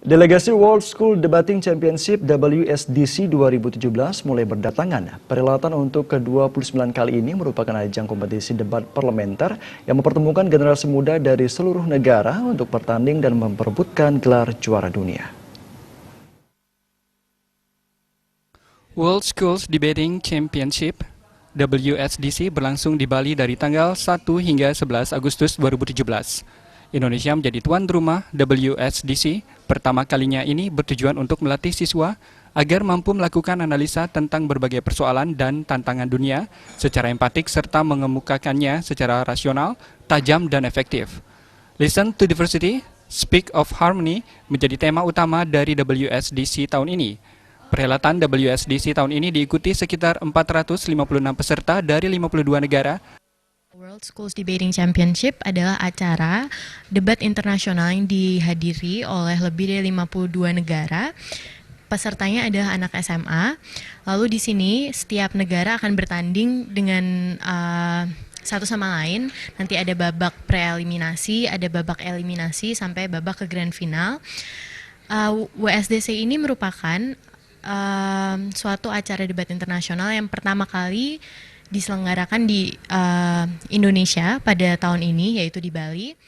Delegasi World School Debating Championship WSDC 2017 mulai berdatangan. Perhelatan untuk ke-29 kali ini merupakan ajang kompetisi debat parlementer yang mempertemukan generasi muda dari seluruh negara untuk bertanding dan memperebutkan gelar juara dunia. World Schools Debating Championship WSDC berlangsung di Bali dari tanggal 1 hingga 11 Agustus 2017. Indonesia menjadi tuan rumah WSDC. Pertama kalinya ini bertujuan untuk melatih siswa agar mampu melakukan analisa tentang berbagai persoalan dan tantangan dunia secara empatik serta mengemukakannya secara rasional, tajam, dan efektif. Listen to Diversity, Speak of Harmony menjadi tema utama dari WSDC tahun ini. Perhelatan WSDC tahun ini diikuti sekitar 456 peserta dari 52 negara. World Schools Debating Championship adalah acara debat internasional yang dihadiri oleh lebih dari 52 negara. Pesertanya adalah anak SMA. Lalu di sini setiap negara akan bertanding dengan satu sama lain. Nanti ada babak preeliminasi, ada babak eliminasi sampai babak ke grand final. WSDC ini merupakan suatu acara debat internasional yang pertama kali diselenggarakan di Indonesia pada tahun ini, yaitu di Bali.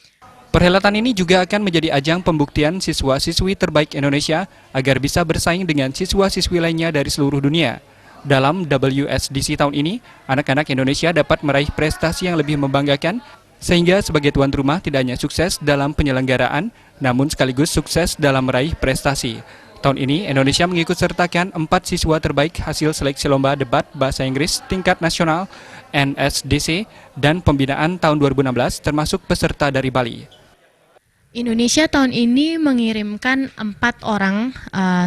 Perhelatan ini juga akan menjadi ajang pembuktian siswa-siswi terbaik Indonesia agar bisa bersaing dengan siswa-siswi lainnya dari seluruh dunia. Dalam WSDC tahun ini, anak-anak Indonesia dapat meraih prestasi yang lebih membanggakan, sehingga sebagai tuan rumah tidak hanya sukses dalam penyelenggaraan, namun sekaligus sukses dalam meraih prestasi. Tahun ini, Indonesia mengikut sertakan 4 siswa terbaik hasil seleksi lomba debat bahasa Inggris tingkat nasional NSDC dan pembinaan tahun 2016 termasuk peserta dari Bali. Indonesia tahun ini mengirimkan 4 orang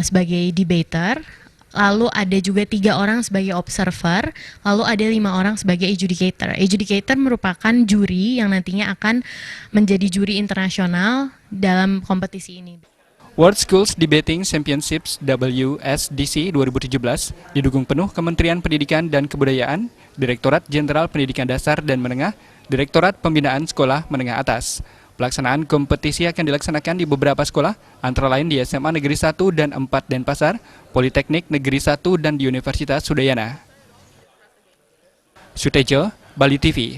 sebagai debater, lalu ada juga 3 orang sebagai observer, lalu ada 5 orang sebagai adjudicator. Adjudicator merupakan juri yang nantinya akan menjadi juri internasional dalam kompetisi ini. World Schools Debating Championships WSDC 2017 didukung penuh Kementerian Pendidikan dan Kebudayaan, Direktorat Jenderal Pendidikan Dasar dan Menengah, Direktorat Pembinaan Sekolah Menengah Atas. Pelaksanaan kompetisi akan dilaksanakan di beberapa sekolah, antara lain di SMA Negeri 1 dan 4 Denpasar, Politeknik Negeri 1 dan di Universitas Udayana. Sutejo, Bali TV.